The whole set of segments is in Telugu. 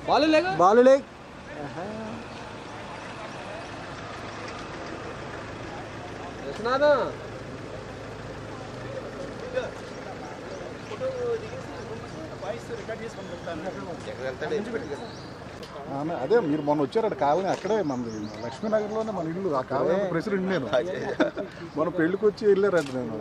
बालू लेक అదే మీరు మొన్న వచ్చారు కాలనీ అక్కడే మన లక్ష్మీనగర్లోనే మన ఇల్లు ఆ కాలనీ ప్రెసిడెంట్ నేను మన పెళ్లికి వచ్చి వెళ్ళారంట నేను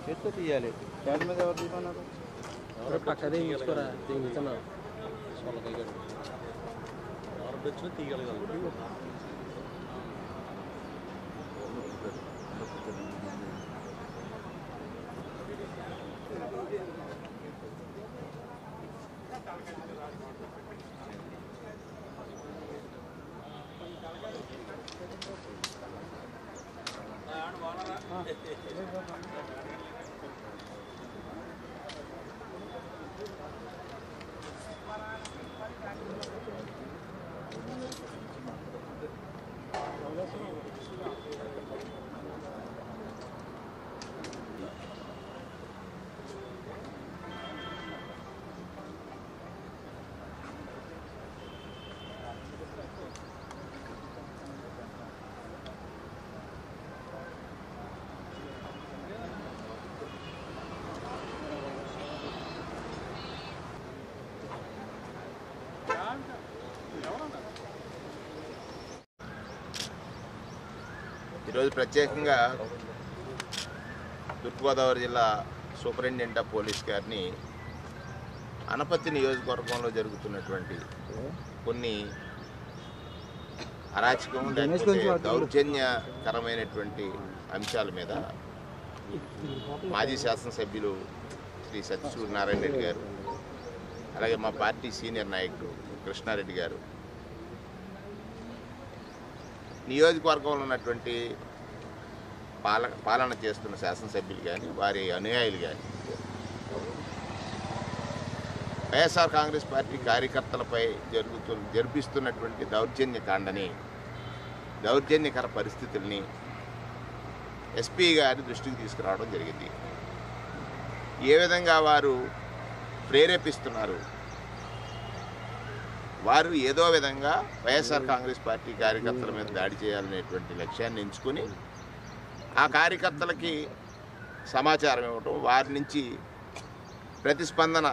చేతితో తీయాలి క్యాన్ మీద ఎవరు తీయమన్నారు పక్కదే తీసుకోరా తీస్తున్నా తీయగలగాలి ఈరోజు ప్రత్యేకంగా తూర్పుగోదావరి జిల్లా సూపరింటెండెంట్ ఆఫ్ పోలీస్ గారిని అనపత్తి నియోజకవర్గంలో జరుగుతున్నటువంటి కొన్ని అరాచకం లేకపోతే దౌర్జన్యకరమైనటువంటి అంశాల మీద మాజీ శాసనసభ్యులు శ్రీ సత్యసూర్యనారాయణ రెడ్డి గారు, అలాగే మా పార్టీ సీనియర్ నాయకుడు కృష్ణారెడ్డి గారు, నియోజకవర్గంలో ఉన్నటువంటి పాలన చేస్తున్న శాసనసభ్యులు కానీ వారి అనుయాయులు కానీ వైఎస్ఆర్ కాంగ్రెస్ పార్టీ కార్యకర్తలపై జరిపిస్తున్నటువంటి దౌర్జన్యకర పరిస్థితుల్ని ఎస్పీ గారి దృష్టికి తీసుకురావడం జరిగింది. ఏ విధంగా వారు ప్రేరేపిస్తున్నారు, వారు ఏదో విధంగా వైఎస్ఆర్ కాంగ్రెస్ పార్టీ కార్యకర్తల మీద దాడి చేయాలనేటువంటి లక్ష్యాన్ని ఎంచుకుని ఆ కార్యకర్తలకి సమాచారం ఇవ్వటం, వారి నుంచి ప్రతిస్పందన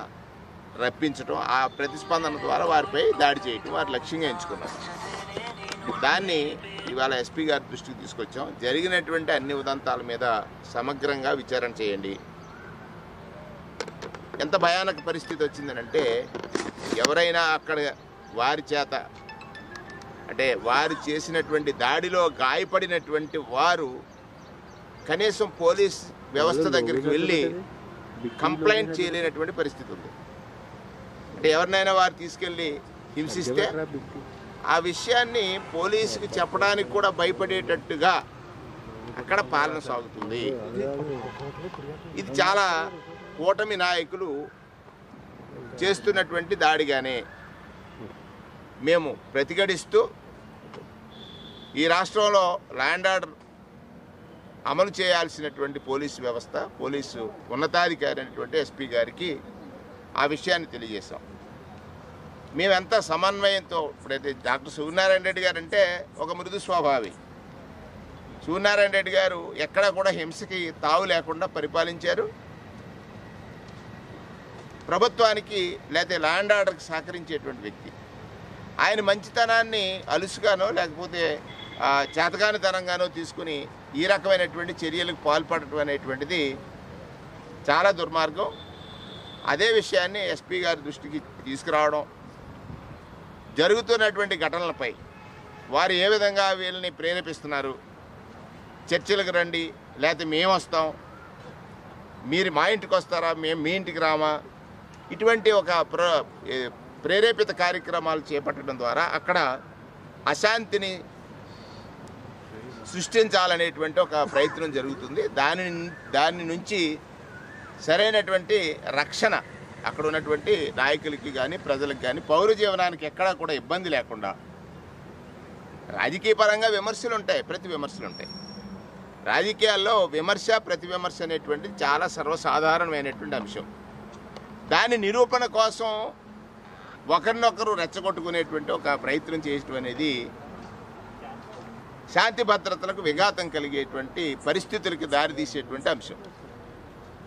రప్పించటం, ఆ ప్రతిస్పందన ద్వారా వారిపై దాడి చేయటం వారు లక్ష్యంగా ఎంచుకున్నారు. దాన్ని ఇవాళ ఎస్పీ గారి దృష్టికి తీసుకొచ్చాం. జరిగినటువంటి అన్ని ఉదంతాల మీద సమగ్రంగా విచారణ చేయండి. ఎంత భయానక పరిస్థితి వచ్చిందనంటే, ఎవరైనా అక్కడ వారి చేత అంటే వారు చేసినటువంటి దాడిలో గాయపడినటువంటి వారు కనీసం పోలీస్ వ్యవస్థ దగ్గరికి వెళ్ళి కంప్లైంట్ చేయలేనటువంటి పరిస్థితి ఉంది. అంటే ఎవరినైనా వారు తీసుకెళ్ళి హింసిస్తే ఆ విషయాన్ని పోలీసుకి చెప్పడానికి కూడా భయపడేటట్టుగా అక్కడ పాలన సాగుతుంది. ఇది చాలా కూటమి నాయకులు చేస్తున్నటువంటి దాడిగానే మేము ప్రతిఘటిస్తూ ఈ రాష్ట్రంలో ల్యాండ్ ఆర్డర్ అమలు చేయాల్సినటువంటి పోలీసు వ్యవస్థ, పోలీసు ఉన్నతాధికారి అయినటువంటి ఎస్పీ గారికి ఆ విషయాన్ని తెలియజేశాం. మేమెంత సమన్వయంతో ఇప్పుడైతే డాక్టర్ సూర్యనారాయణ రెడ్డి గారు అంటే ఒక మృదు స్వభావి. సూర్యనారాయణ రెడ్డి గారు ఎక్కడా కూడా హింసకి తావు లేకుండా పరిపాలించారు. ప్రభుత్వానికి లేకపోతే ల్యాండ్ ఆర్డర్కి సహకరించేటువంటి వ్యక్తి. ఆయన మంచితనాన్ని అలుసుగానో లేకపోతే చేతగానితనంగానో తీసుకుని ఈ రకమైనటువంటి చర్యలకు పాల్పడటం అనేటువంటిది చాలా దుర్మార్గం. అదే విషయాన్ని ఎస్పీ గారి దృష్టికి తీసుకురావడం, జరుగుతున్నటువంటి ఘటనలపై వారు ఏ విధంగా వీళ్ళని ప్రేరేపిస్తున్నారు, చర్చలకు రండి లేకపోతే మేము వస్తాం, మీరు మా ఇంటికి వస్తారా, మేము మీ ఇంటికి రామా, ఇటువంటి ఒక ప్రేరేపిత కార్యక్రమాలు చేపట్టడం ద్వారా అక్కడ అశాంతిని సృష్టించాలనేటువంటి ఒక ప్రయత్నం జరుగుతుంది. దాని నుంచి సరైనటువంటి రక్షణ అక్కడ ఉన్నటువంటి నాయకులకి కానీ ప్రజలకు కానీ పౌర జీవనానికి ఎక్కడా కూడా ఇబ్బంది లేకుండా, రాజకీయ పరంగా విమర్శలు ఉంటాయి, ప్రతి విమర్శలు ఉంటాయి. రాజకీయాల్లో విమర్శ ప్రతి విమర్శ అనేటువంటిది చాలా సర్వసాధారణమైనటువంటి అంశం. దాని నిరూపణ కోసం ఒకరినొకరు రెచ్చగొట్టుకునేటువంటి ఒక ప్రయత్నం చేయడం అనేది శాంతి భద్రతలకు విఘాతం కలిగేటువంటి పరిస్థితులకి దారితీసేటువంటి అంశం.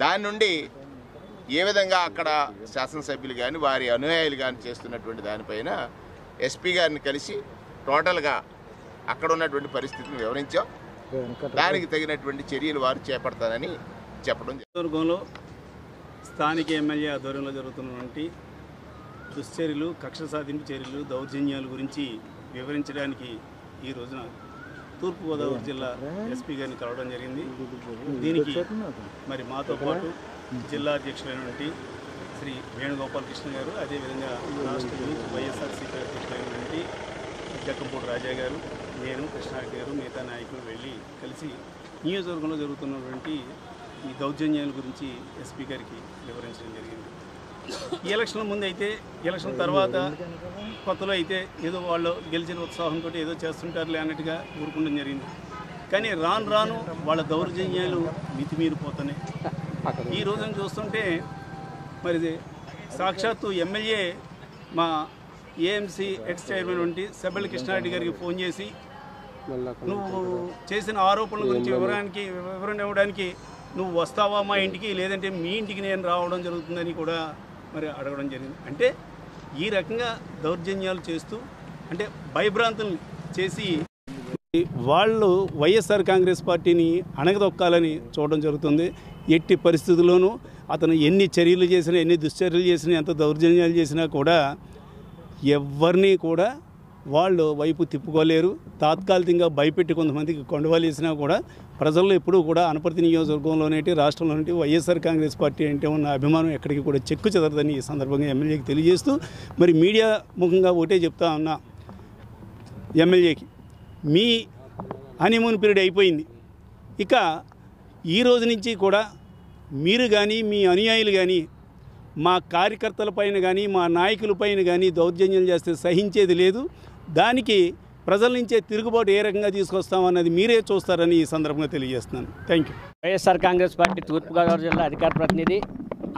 దాని నుండి ఏ విధంగా అక్కడ శాసనసభ్యులు కానీ వారి అనుయాయులు కానీ చేస్తున్నటువంటి దానిపైన ఎస్పీ గారిని కలిసి టోటల్గా అక్కడ ఉన్నటువంటి పరిస్థితిని వివరించాం. దానికి తగినటువంటి చర్యలు వారు చేపడతారని చెప్పడం. వర్గంలో స్థానిక ఎమ్మెల్యే ఆధ్వర్యంలో జరుగుతున్నటువంటి దుశ్చర్యలు, కక్ష సాధింపు చర్యలు, దౌర్జన్యాల గురించి వివరించడానికి ఈ రోజున తూర్పుగోదావరి జిల్లా ఎస్పీ గారిని కలవడం జరిగింది. దీనికి మరి మాతో పాటు జిల్లా అధ్యక్షులైనటువంటి శ్రీ వేణుగోపాలకృష్ణ గారు, అదేవిధంగా రాష్ట్ర వైఎస్ఆర్సీపీ అధ్యక్షులైనటువంటి జక్కంపూడి రాజా గారు, నేను కృష్ణారెడ్డి గారు, మిగతా నాయకులు వెళ్ళి కలిసి నియోజకవర్గంలో జరుగుతున్నటువంటి ఈ దౌర్జన్యాల గురించి ఎస్పీ గారికి వివరించడం జరిగింది. ఈ ఎలక్షన్ల ముందు అయితే, ఎలక్షన్ తర్వాత కొత్తలో అయితే ఏదో వాళ్ళు గెలిచిన ఉత్సాహంతో ఏదో చేస్తుంటారులే అన్నట్టుగా ఊరుకుండడం జరిగింది. కానీ రాను రాను వాళ్ళ దౌర్జన్యాలు మితిమీరిపోతున్నాయి. ఈ రోజున చూస్తుంటే మరి సాక్షాత్తు ఎమ్మెల్యే మా ఏఎంసీ ఎక్స్ చైర్మన్ వంటి సెబ్బెళ్ళ కృష్ణారెడ్డి గారికి ఫోన్ చేసి నువ్వు చేసిన ఆరోపణల గురించి వివరణ ఇవ్వడానికి నువ్వు వస్తావా మా ఇంటికి, లేదంటే మీ ఇంటికి నేను రావడం జరుగుతుందని కూడా మరి అడగడం జరిగింది. అంటే ఈ రకంగా దౌర్జన్యాలు చేస్తూ అంటే భయభ్రాంతులు చేసి వాళ్ళు వైఎస్ఆర్ కాంగ్రెస్ పార్టీని అణగదొక్కాలని చూడడం జరుగుతుంది. ఎట్టి పరిస్థితుల్లోనూ అతను ఎన్ని చర్యలు చేసినా, ఎన్ని దుశ్చర్యలు చేసినా, ఎంత దౌర్జన్యాలు చేసినా కూడా ఎవరిని కూడా వాళ్ళు వైపు తిప్పుకోలేరు. తాత్కాలికంగా భయపెట్టి కొంతమందికి కొండవాలు వేసినా కూడా ప్రజల్లో ఎప్పుడూ కూడా అనపర్తి నియోజకవర్గంలోనేటి రాష్ట్రంలోనేటి వైఎస్ఆర్ కాంగ్రెస్ పార్టీ అంటే ఉన్న అభిమానం ఎక్కడికి కూడా చెక్కు చెదరదని ఈ సందర్భంగా ఎమ్మెల్యేకి తెలియజేస్తూ మరి మీడియా ముఖంగా ఒకటే చెప్తా ఉన్నా, ఎమ్మెల్యేకి మీ హనీమూన్ పీరియడ్ అయిపోయింది. ఇక ఈ రోజు నుంచి కూడా మీరు కానీ మీ అనుయాయులు కానీ మా కార్యకర్తలపైన కానీ మా నాయకులపైన కానీ దౌర్జన్యం చేస్తే సహించేది లేదు. దానికి ప్రజల నుంచే తిరుగుబాటు ఏ రకంగా తీసుకొస్తామన్నది మీరే చూస్తారని ఈ సందర్భంగా తెలియజేస్తున్నాను. Thank you. YSR Congress party Turpugodavari జిల్లా అధికార ప్రతినిధి,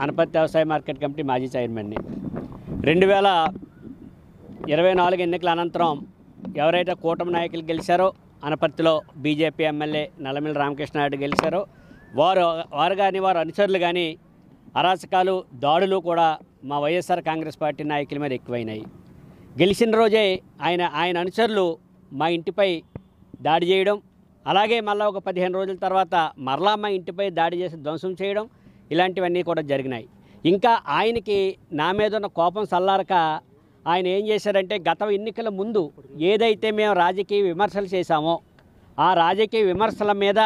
అనపర్తి వ్యవసాయ మార్కెట్ కమిటీ మాజీ చైర్మన్ని. 2024 ఎన్నికల అనంతరం ఎవరైతే కూటమి నాయకులు గెలిచారో, అనపర్తిలో బీజేపీ ఎమ్మెల్యే నల్లమిల్లి రామకృష్ణారెడ్డి గెలిచారో వారు కానీ వారు అనుచరులు కానీ అరాచకాలు, దాడులు కూడా మా వైఎస్ఆర్ కాంగ్రెస్ పార్టీ నాయకుల మీద ఎక్కువైనాయి. గెలిచిన రోజే ఆయన అనుచరులు మా ఇంటిపై దాడి చేయడం, అలాగే మళ్ళీ ఒక 15 రోజుల తర్వాత మరలా మా ఇంటిపై దాడి చేసి ధ్వంసం చేయడం, ఇలాంటివన్నీ కూడా జరిగినాయి. ఇంకా ఆయనకి నా మీద ఉన్న కోపం సల్లారక ఆయన ఏం చేశారంటే, గత ఎన్నికల ముందు ఏదైతే మేము రాజకీయ విమర్శలు చేశామో ఆ రాజకీయ విమర్శల మీద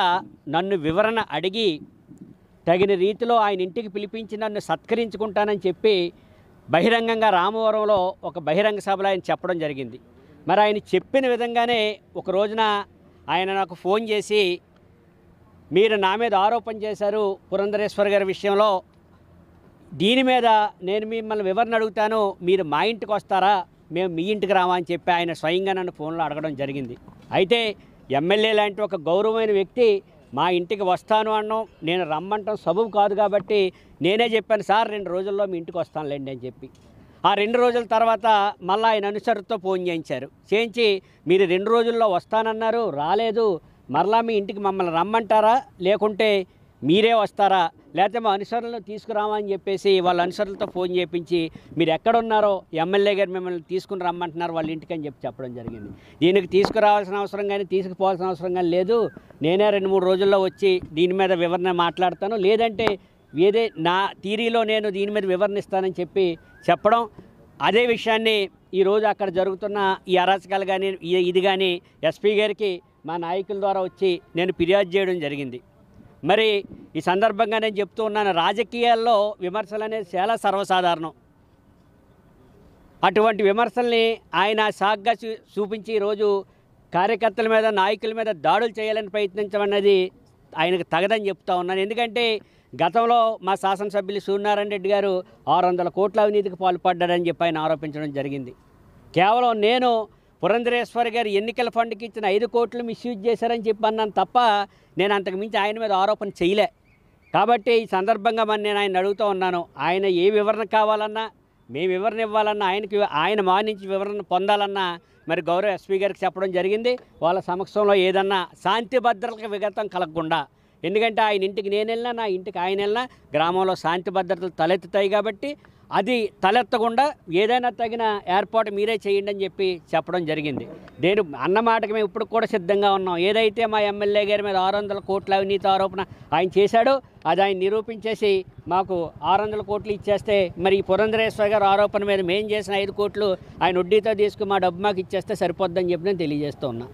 నన్ను వివరణ అడిగి తగిన రీతిలో ఆయన ఇంటికి పిలిపించి నన్ను సత్కరించుకుంటానని చెప్పి బహిరంగంగా రామవరంలో ఒక బహిరంగ సభలో ఆయన చెప్పడం జరిగింది. మరి ఆయన చెప్పిన విధంగానే ఒక రోజున ఆయన నాకు ఫోన్ చేసి, మీరు నా మీద ఆరోపణ చేశారు పురంధరేశ్వర్ గారి విషయంలో, దీని మీద నేను మిమ్మల్ని వివరణ అడుగుతాను, మీరు మా ఇంటికి వస్తారా, మేము మీ ఇంటికి రామా అని చెప్పి ఆయన స్వయంగా నన్ను ఫోన్లో అడగడం జరిగింది. అయితే ఎమ్మెల్యే లాంటి ఒక గౌరవమైన వ్యక్తి మా ఇంటికి వస్తాను అన్నాం, నేను రమ్మంటాం సబబు కాదు కాబట్టి నేనే చెప్పాను, సార్ 2 రోజుల్లో మీ ఇంటికి వస్తానులేండి అని చెప్పి. ఆ 2 రోజుల తర్వాత మళ్ళీ ఆయన అనుచరుతో ఫోన్ చేయించి మీరు 2 రోజుల్లో వస్తానన్నారు, రాలేదు, మరలా మీ ఇంటికి మమ్మల్ని రమ్మంటారా, లేకుంటే మీరే వస్తారా, లేకపోతే మా అనుసరులను తీసుకురామని చెప్పేసి వాళ్ళ అనుసరులతో ఫోన్ చేయించి, మీరు ఎక్కడున్నారో ఎమ్మెల్యే గారు మిమ్మల్ని తీసుకుని రమ్మంటున్నారు వాళ్ళ ఇంటికి అని చెప్పడం జరిగింది. దీనికి తీసుకురావాల్సిన అవసరం కానీ తీసుకుపోవాల్సిన అవసరం కానీ లేదు, నేనే 2-3 రోజుల్లో వచ్చి దీని మీద వివరణ మాట్లాడతాను, లేదంటే ఏదే నా థీరీలో నేను దీని మీద వివరణ ఇస్తానని చెప్పడం. అదే విషయాన్ని ఈరోజు అక్కడ జరుగుతున్న ఈ అరాచకాలు కానీ ఇది కానీ ఎస్పీ గారికి మా నాయకుల ద్వారా వచ్చి నేను ఫిర్యాదు చేయడం జరిగింది. మరి ఈ సందర్భంగా నేను చెప్తూ ఉన్నాను, రాజకీయాల్లో విమర్శలు అనేది చాలా సర్వసాధారణం. అటువంటి విమర్శల్ని ఆయన సాగ్గా చూపించి ఈరోజు కార్యకర్తల మీద, నాయకుల మీద దాడులు చేయాలని ప్రయత్నించమన్నది ఆయనకు తగదని చెప్తా ఉన్నాను. ఎందుకంటే గతంలో మా శాసనసభ్యులు సూర్యనారాయణ రెడ్డి గారు 600 కోట్ల అవినీతికి పాల్పడ్డారని చెప్పి ఆయన ఆరోపించడం జరిగింది. కేవలం నేను పురంధరేశ్వరి గారు ఎన్నికల ఫండ్కి ఇచ్చిన 5 కోట్లు మిస్యూజ్ చేశారని చెప్పి అన్నాను తప్ప నేను అంతకు మించి ఆయన మీద ఆరోపణ చేయలే. కాబట్టి ఈ సందర్భంగా మరి నేను ఆయన అడుగుతూ ఉన్నాను, ఆయన ఏ వివరణ కావాలన్నా, మేము వివరణ ఇవ్వాలన్నా, ఆయన మా నుంచి వివరణ పొందాలన్నా మరి గౌరవ ఎస్పీ గారికి చెప్పడం జరిగింది. వాళ్ళ సమక్షంలో ఏదన్నా శాంతి భద్రతలకు విఘాతం కలగకుండా, ఎందుకంటే ఆయన ఇంటికి నేను వెళ్ళినా, నా ఇంటికి ఆయన వెళ్ళినా గ్రామంలో శాంతి భద్రతలు తలెత్తుతాయి కాబట్టి అది తలెత్తకుండా ఏదైనా తగిన ఏర్పాటు మీరే చేయండి అని చెప్పి చెప్పడం జరిగింది. నేను అన్నమాటకి మేము ఇప్పుడు కూడా సిద్ధంగా ఉన్నాం. ఏదైతే మా ఎమ్మెల్యే గారి మీద 600 కోట్ల అవినీతి ఆరోపణ ఆయన చేశాడో అది ఆయన నిరూపించేసి మాకు 600 కోట్లు ఇచ్చేస్తే, మరి ఈ పురంధరేశ్వర గారు ఆరోపణ మీద మేము చేసిన 5 కోట్లు ఆయన వడ్డీతో తీసుకుని మా డబ్బు మాకు ఇచ్చేస్తే సరిపోద్దని చెప్పి నేను తెలియజేస్తూ ఉన్నా.